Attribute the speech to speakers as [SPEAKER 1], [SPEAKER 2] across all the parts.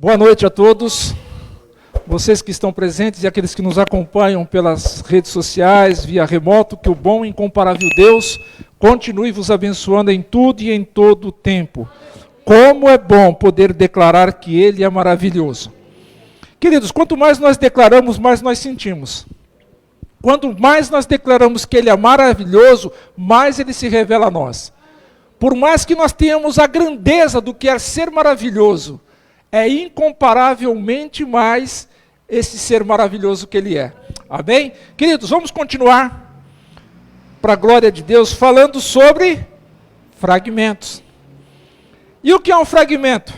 [SPEAKER 1] Boa noite a todos, vocês que estão presentes e aqueles que nos acompanham pelas redes sociais, via remoto, que o bom e incomparável Deus continue vos abençoando em tudo e em todo o tempo. Como é bom poder declarar que Ele é maravilhoso. Queridos, quanto mais nós declaramos, mais nós sentimos. Quanto mais nós declaramos que Ele é maravilhoso, mais Ele se revela a nós. Por mais que nós tenhamos a grandeza do que é ser maravilhoso, é incomparavelmente mais esse ser maravilhoso que Ele é. Amém? Queridos, vamos continuar, para a glória de Deus, falando sobre fragmentos. E o que é um fragmento?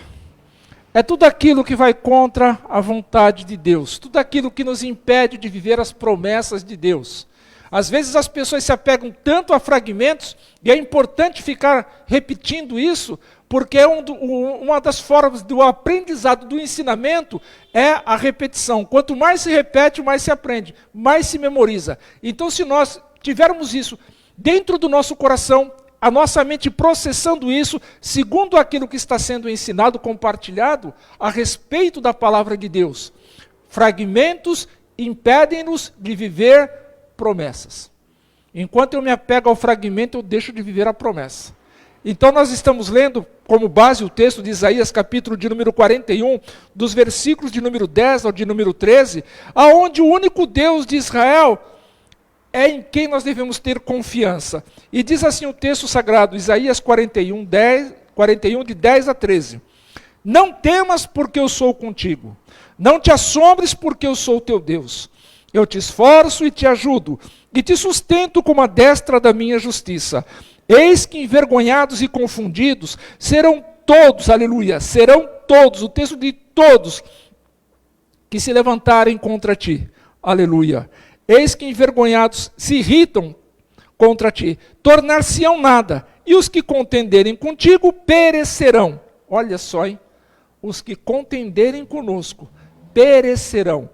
[SPEAKER 1] É tudo aquilo que vai contra a vontade de Deus, tudo aquilo que nos impede de viver as promessas de Deus. Às vezes as pessoas se apegam tanto a fragmentos, e é importante ficar repetindo isso, porque uma das formas do aprendizado, do ensinamento, é a repetição. Quanto mais se repete, mais se aprende, mais se memoriza. Então, se nós tivermos isso dentro do nosso coração, a nossa mente processando isso, segundo aquilo que está sendo ensinado, compartilhado, a respeito da palavra de Deus, fragmentos impedem-nos de viver promessas. Enquanto eu me apego ao fragmento, eu deixo de viver a promessa. Então nós estamos lendo como base o texto de Isaías, capítulo de número 41, dos versículos de número 10 ao de número 13, aonde o único Deus de Israel é em quem nós devemos ter confiança. E diz assim o texto sagrado, Isaías 41, de 10 a 13. Não temas porque eu sou contigo, não te assombres porque eu sou teu Deus. Eu te esforço e te ajudo, e te sustento com a destra da minha justiça. Eis que envergonhados e confundidos serão todos, aleluia, serão todos, o texto de todos, que se levantarem contra ti, aleluia. Eis que envergonhados se irritam contra ti, tornar-se-ão nada, e os que contenderem contigo perecerão. Olha só, hein? Os que contenderem conosco perecerão.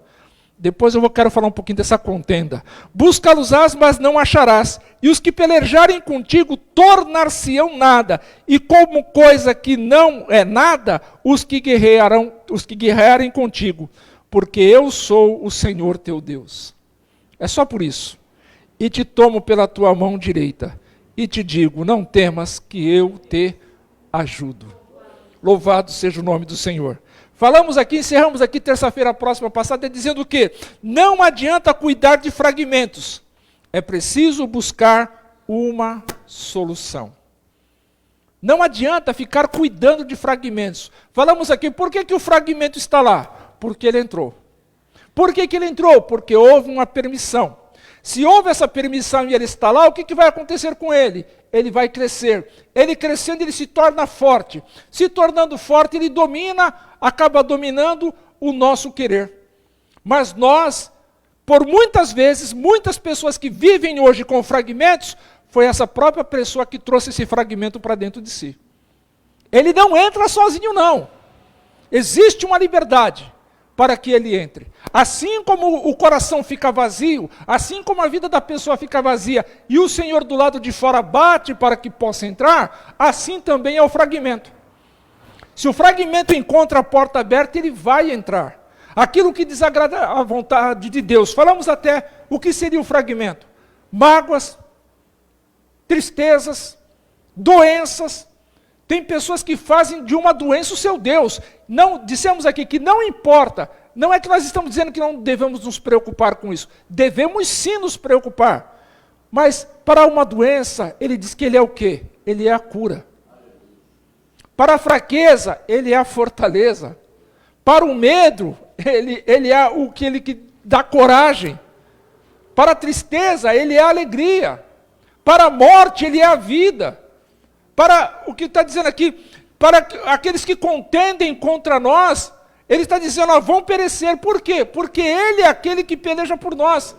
[SPEAKER 1] Depois eu quero falar um pouquinho dessa contenda. Busca-los-ás, mas não acharás. E os que pelejarem contigo tornar-se-ão nada. E como coisa que não é nada, os que guerrearem contigo. Porque eu sou o Senhor teu Deus. É só por isso. E te tomo pela tua mão direita. E te digo, não temas que eu te ajudo. Louvado seja o nome do Senhor. Falamos aqui, encerramos aqui terça-feira próxima passada, dizendo que não adianta cuidar de fragmentos, é preciso buscar uma solução. Não adianta ficar cuidando de fragmentos. Falamos aqui, por que o fragmento está lá? Porque ele entrou. Por que ele entrou? Porque houve uma permissão. Se houve essa permissão e ele está lá, o que vai acontecer com ele? Ele vai crescer. Ele crescendo, ele se torna forte. Se tornando forte, ele acaba dominando o nosso querer. Mas nós, por muitas vezes, muitas pessoas que vivem hoje com fragmentos, foi essa própria pessoa que trouxe esse fragmento para dentro de si. Ele não entra sozinho, não. Existe uma liberdade para que ele entre. Assim como o coração fica vazio, assim como a vida da pessoa fica vazia, e o Senhor do lado de fora bate para que possa entrar, assim também é o fragmento. Se o fragmento encontra a porta aberta, ele vai entrar. Aquilo que desagrada a vontade de Deus. Falamos até o que seria o fragmento. Mágoas, tristezas, doenças. Tem pessoas que fazem de uma doença o seu Deus. Não, dissemos aqui que não importa. Não é que nós estamos dizendo que não devemos nos preocupar com isso. Devemos sim nos preocupar. Mas para uma doença, ele diz que ele é o quê? Ele é a cura. Para a fraqueza, ele é a fortaleza. Para o medo, ele é o que dá coragem. Para a tristeza, ele é a alegria. Para a morte, ele é a vida. Para o que está dizendo aqui, para aqueles que contendem contra nós, ele está dizendo, vão perecer. Por quê? Porque ele é aquele que peleja por nós.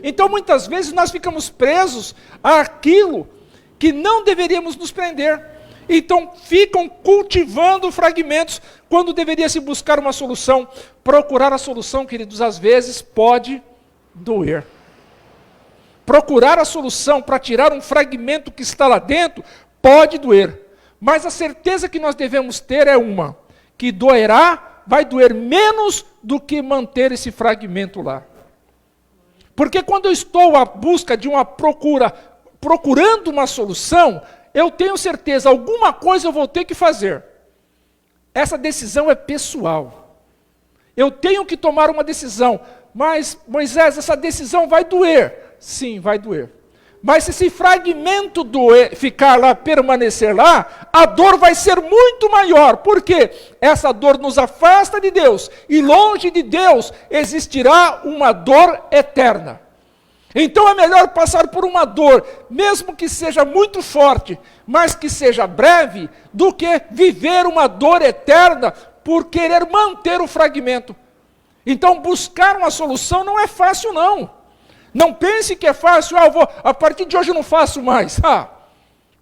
[SPEAKER 1] Então, muitas vezes, nós ficamos presos àquilo que não deveríamos nos prender. Então, ficam cultivando fragmentos, quando deveria se buscar uma solução. Procurar a solução, queridos, às vezes pode doer. Procurar a solução para tirar um fragmento que está lá dentro, pode doer. Mas a certeza que nós devemos ter é uma, que doerá, vai doer menos do que manter esse fragmento lá. Porque quando eu estou à busca de uma procurando uma solução, eu tenho certeza, alguma coisa eu vou ter que fazer. Essa decisão é pessoal. Eu tenho que tomar uma decisão. Mas, Moisés, essa decisão vai doer. Sim, vai doer. Mas se esse fragmento ficar lá, permanecer lá, a dor vai ser muito maior. Por quê? Essa dor nos afasta de Deus. E longe de Deus existirá uma dor eterna. Então é melhor passar por uma dor, mesmo que seja muito forte, mas que seja breve, do que viver uma dor eterna por querer manter o fragmento. Então buscar uma solução não é fácil não. Não pense que é fácil, a partir de hoje eu não faço mais.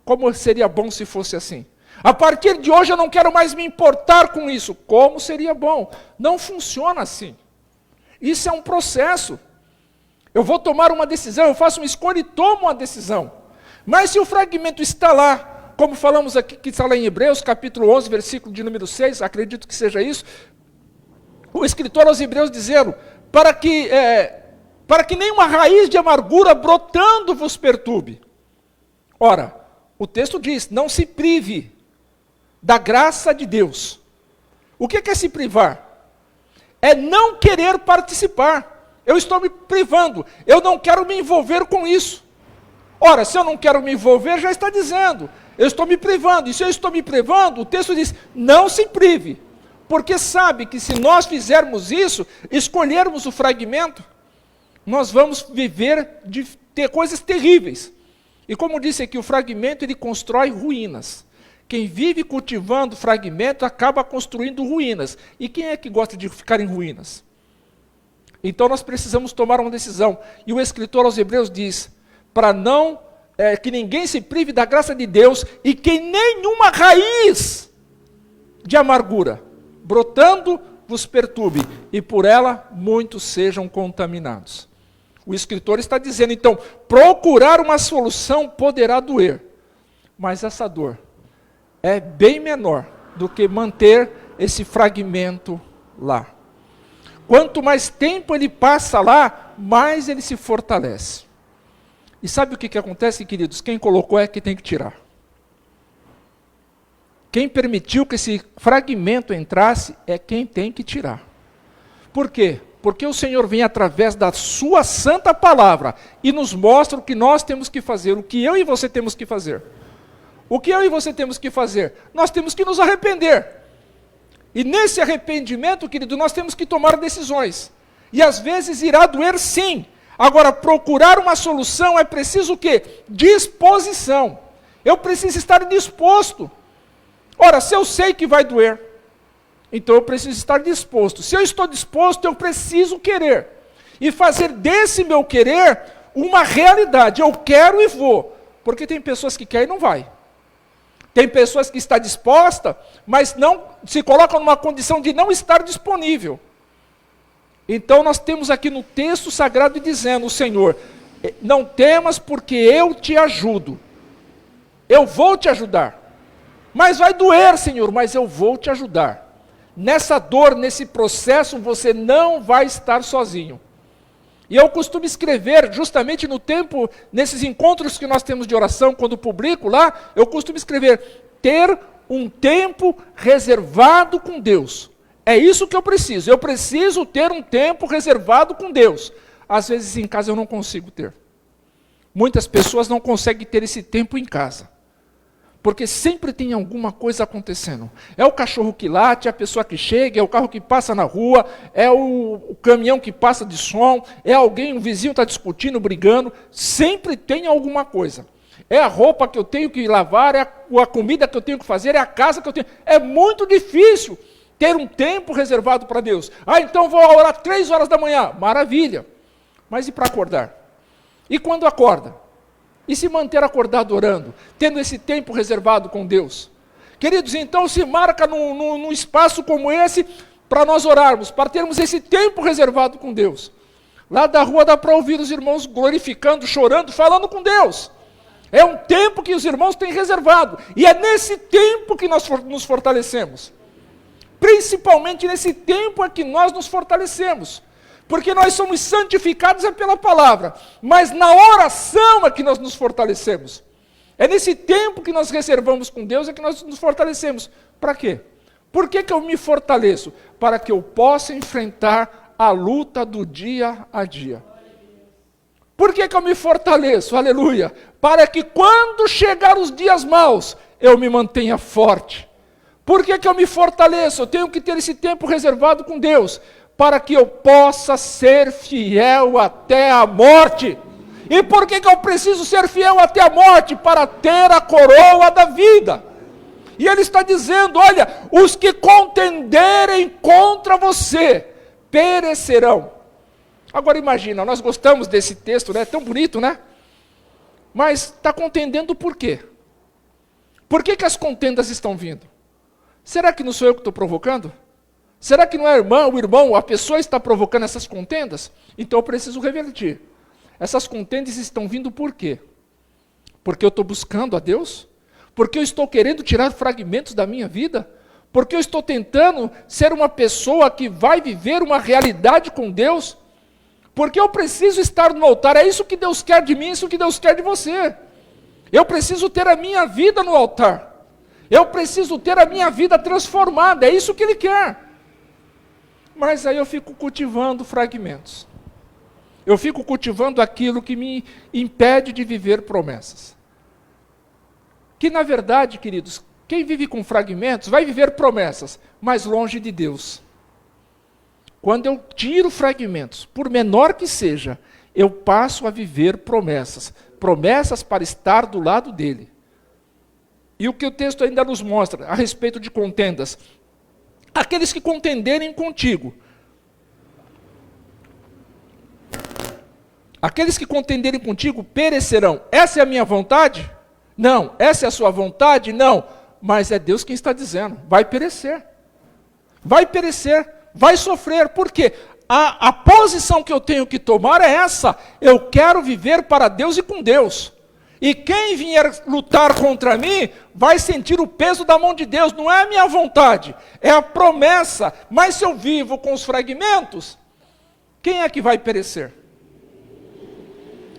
[SPEAKER 1] Como seria bom se fosse assim. A partir de hoje eu não quero mais me importar com isso. Como seria bom. Não funciona assim. Isso é um processo. Eu vou tomar uma decisão, eu faço uma escolha e tomo uma decisão. Mas se o fragmento está lá, como falamos aqui, que está lá em Hebreus, capítulo 11, versículo de número 6, acredito que seja isso, o escritor aos Hebreus dizendo, para que nenhuma raiz de amargura brotando vos perturbe. Ora, o texto diz, não se prive da graça de Deus. O que é se privar? É não querer participar. Eu estou me privando, eu não quero me envolver com isso. Ora, se eu não quero me envolver, já está dizendo, eu estou me privando. E se eu estou me privando, o texto diz, não se prive. Porque sabe que se nós fizermos isso, escolhermos o fragmento, nós vamos ter coisas terríveis. E como disse aqui, o fragmento ele constrói ruínas. Quem vive cultivando fragmento acaba construindo ruínas. E quem é que gosta de ficar em ruínas? Então nós precisamos tomar uma decisão. E o escritor aos Hebreus diz, para não que ninguém se prive da graça de Deus e que nenhuma raiz de amargura, brotando, vos perturbe, e por ela muitos sejam contaminados. O escritor está dizendo, então, procurar uma solução poderá doer, mas essa dor é bem menor do que manter esse fragmento lá. Quanto mais tempo ele passa lá, mais ele se fortalece. E sabe o que acontece, queridos? Quem colocou é que tem que tirar. Quem permitiu que esse fragmento entrasse é quem tem que tirar. Por quê? Porque o Senhor vem através da sua santa palavra e nos mostra o que nós temos que fazer, o que eu e você temos que fazer. O que eu e você temos que fazer? Nós temos que nos arrepender. E nesse arrependimento, querido, nós temos que tomar decisões. E às vezes irá doer sim. Agora, procurar uma solução é preciso o quê? Disposição. Eu preciso estar disposto. Ora, se eu sei que vai doer, então eu preciso estar disposto. Se eu estou disposto, eu preciso querer. E fazer desse meu querer uma realidade. Eu quero e vou. Porque tem pessoas que querem e não vai. Tem pessoas que estão dispostas, mas não se colocam numa condição de não estar disponível. Então nós temos aqui no texto sagrado dizendo, o Senhor, não temas porque eu te ajudo. Eu vou te ajudar. Mas vai doer, Senhor, mas eu vou te ajudar. Nessa dor, nesse processo, você não vai estar sozinho. E eu costumo escrever, justamente no tempo, nesses encontros que nós temos de oração, quando publico lá, eu costumo escrever, ter um tempo reservado com Deus. É isso que eu preciso. Eu preciso ter um tempo reservado com Deus. Às vezes em casa eu não consigo ter. Muitas pessoas não conseguem ter esse tempo em casa. Porque sempre tem alguma coisa acontecendo. É o cachorro que late, é a pessoa que chega, é o carro que passa na rua, é o caminhão que passa de som, é alguém, um vizinho está discutindo, brigando. Sempre tem alguma coisa. É a roupa que eu tenho que lavar, é a comida que eu tenho que fazer, é a casa que eu tenho. É muito difícil ter um tempo reservado para Deus. Então vou orar 3 horas da manhã. Maravilha. Mas e para acordar? E quando acorda? E se manter acordado orando, tendo esse tempo reservado com Deus. Queridos, então se marca num espaço como esse, para nós orarmos, para termos esse tempo reservado com Deus. Lá da rua dá para ouvir os irmãos glorificando, chorando, falando com Deus. É um tempo que os irmãos têm reservado. E é nesse tempo que nós nos fortalecemos. Principalmente nesse tempo é que nós nos fortalecemos. Porque nós somos santificados pela palavra. Mas na oração é que nós nos fortalecemos. É nesse tempo que nós reservamos com Deus é que nós nos fortalecemos. Para quê? Por que eu me fortaleço? Para que eu possa enfrentar a luta do dia a dia. Por que eu me fortaleço? Aleluia! Para que quando chegar os dias maus, eu me mantenha forte. Por que eu me fortaleço? Eu tenho que ter esse tempo reservado com Deus, para que eu possa ser fiel até a morte. E por que eu preciso ser fiel até a morte? Para ter a coroa da vida. E ele está dizendo, olha, os que contenderem contra você, perecerão. Agora imagina, nós gostamos desse texto, né? Tão bonito, né? Mas está contendendo por quê? Por que as contendas estão vindo? Será que não sou eu que estou provocando? Será que não é o irmão, a pessoa está provocando essas contendas? Então eu preciso revertir. Essas contendas estão vindo por quê? Porque eu estou buscando a Deus? Porque eu estou querendo tirar fragmentos da minha vida? Porque eu estou tentando ser uma pessoa que vai viver uma realidade com Deus? Porque eu preciso estar no altar, é isso que Deus quer de mim, é isso que Deus quer de você. Eu preciso ter a minha vida no altar. Eu preciso ter a minha vida transformada, é isso que Ele quer. Mas aí eu fico cultivando fragmentos. Eu fico cultivando aquilo que me impede de viver promessas. Que na verdade, queridos, quem vive com fragmentos vai viver promessas, mas longe de Deus. Quando eu tiro fragmentos, por menor que seja, eu passo a viver promessas. Promessas para estar do lado dele. E o que o texto ainda nos mostra a respeito de contendas? Aqueles que contenderem contigo. Aqueles que contenderem contigo perecerão. Essa é a minha vontade? Não. Essa é a sua vontade? Não. Mas é Deus quem está dizendo. Vai perecer. Vai perecer. Vai sofrer. Por quê? A posição que eu tenho que tomar é essa. Eu quero viver para Deus e com Deus. E quem vier lutar contra mim, vai sentir o peso da mão de Deus. Não é a minha vontade, é a promessa. Mas se eu vivo com os fragmentos, quem é que vai perecer?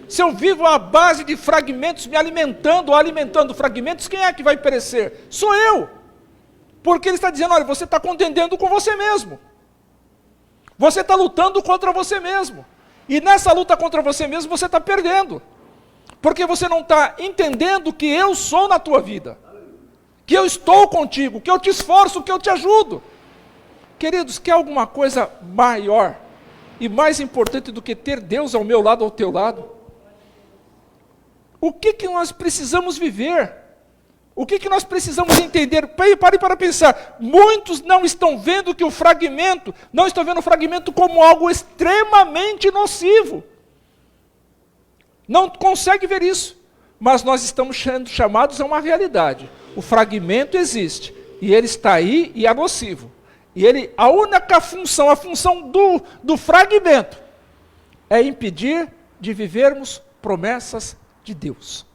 [SPEAKER 1] Se eu vivo à base de fragmentos, me alimentando fragmentos, quem é que vai perecer? Sou eu. Porque ele está dizendo, olha, você está contendendo com você mesmo. Você está lutando contra você mesmo. E nessa luta contra você mesmo, você está perdendo. Porque você não está entendendo que eu sou na tua vida. Que eu estou contigo, que eu te esforço, que eu te ajudo. Queridos, quer alguma coisa maior e mais importante do que ter Deus ao meu lado, ao teu lado? O que nós precisamos viver? O que nós precisamos entender? Pare para pensar. Muitos não estão vendo que o fragmento, não estão vendo o fragmento como algo extremamente nocivo. Não consegue ver isso. Mas nós estamos sendo chamados a uma realidade. O fragmento existe. E ele está aí e é nocivo. E a única função, a função do fragmento, é impedir de vivermos promessas de Deus.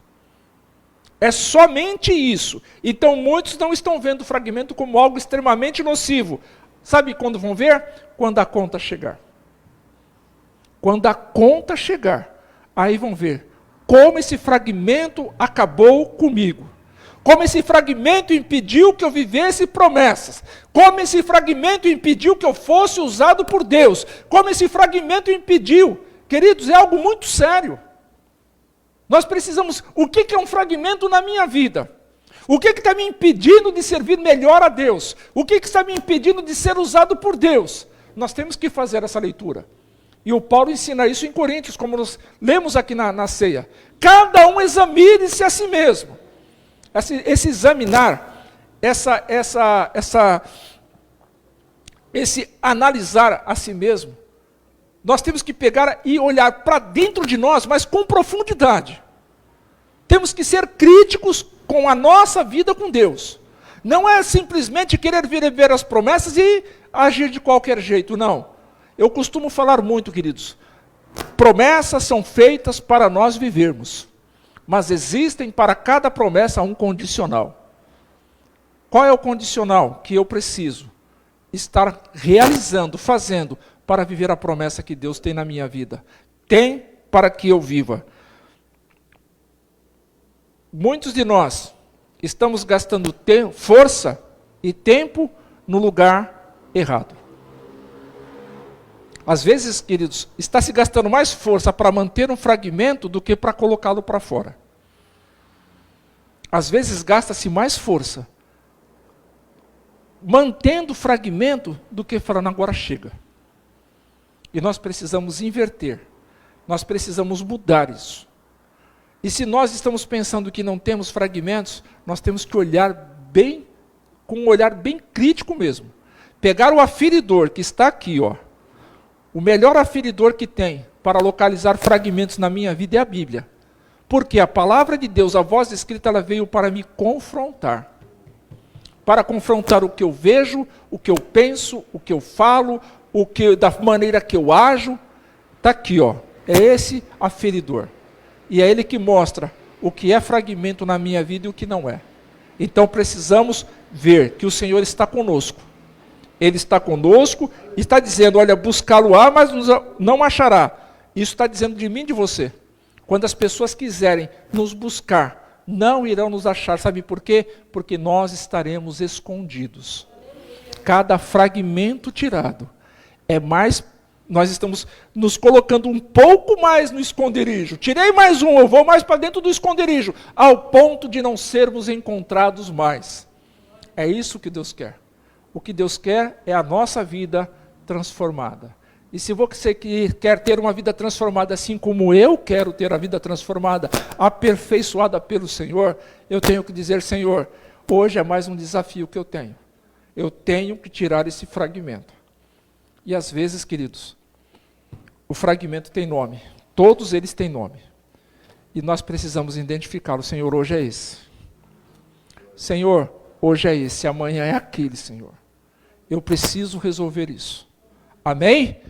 [SPEAKER 1] É somente isso. Então muitos não estão vendo o fragmento como algo extremamente nocivo. Sabe quando vão ver? Quando a conta chegar. Quando a conta chegar, aí vão ver como esse fragmento acabou comigo. Como esse fragmento impediu que eu vivesse promessas. Como esse fragmento impediu que eu fosse usado por Deus. Como esse fragmento impediu. Queridos, é algo muito sério. Nós precisamos, o que é um fragmento na minha vida? O que está me impedindo de servir melhor a Deus? O que está me impedindo de ser usado por Deus? Nós temos que fazer essa leitura. E o Paulo ensina isso em Coríntios, como nós lemos aqui na ceia. Cada um examine-se a si mesmo. Esse examinar, esse analisar a si mesmo, nós temos que pegar e olhar para dentro de nós, mas com profundidade. Temos que ser críticos com a nossa vida com Deus. Não é simplesmente querer viver as promessas e agir de qualquer jeito, não. Eu costumo falar muito, queridos. Promessas são feitas para nós vivermos. Mas existem para cada promessa um condicional. Qual é o condicional que eu preciso? estar realizando, fazendo, para viver a promessa que Deus tem na minha vida. Tem para que eu viva. Muitos de nós estamos gastando força e tempo no lugar errado. Às vezes, queridos, está se gastando mais força para manter um fragmento do que para colocá-lo para fora. Às vezes gasta-se mais força mantendo o fragmento do que falando agora chega. E nós precisamos inverter. Nós precisamos mudar isso. E se nós estamos pensando que não temos fragmentos, nós temos que olhar bem, com um olhar bem crítico mesmo. Pegar o aferidor que está aqui, ó. O melhor aferidor que tem para localizar fragmentos na minha vida é a Bíblia. Porque a palavra de Deus, a voz escrita, ela veio para me confrontar. Para confrontar o que eu vejo, o que eu penso, o que eu falo, da maneira que eu ajo. Está aqui, ó. É esse aferidor. E é ele que mostra o que é fragmento na minha vida e o que não é. Então precisamos ver que o Senhor está conosco. Ele está conosco e está dizendo, olha, buscá-lo-á, mas não achará. Isso está dizendo de mim e de você. Quando as pessoas quiserem nos buscar, não irão nos achar. Sabe por quê? Porque nós estaremos escondidos. Cada fragmento tirado é mais... Nós estamos nos colocando um pouco mais no esconderijo. Tirei mais um, eu vou mais para dentro do esconderijo, ao ponto de não sermos encontrados mais. É isso que Deus quer. O que Deus quer é a nossa vida transformada. E se você quer ter uma vida transformada assim como eu quero ter a vida transformada, aperfeiçoada pelo Senhor, eu tenho que dizer, Senhor, hoje é mais um desafio que eu tenho. Eu tenho que tirar esse fragmento. E às vezes, queridos, o fragmento tem nome. Todos eles têm nome. E nós precisamos identificá-lo. Senhor, hoje é esse. Senhor, hoje é esse. Amanhã é aquele, Senhor. Eu preciso resolver isso. Amém?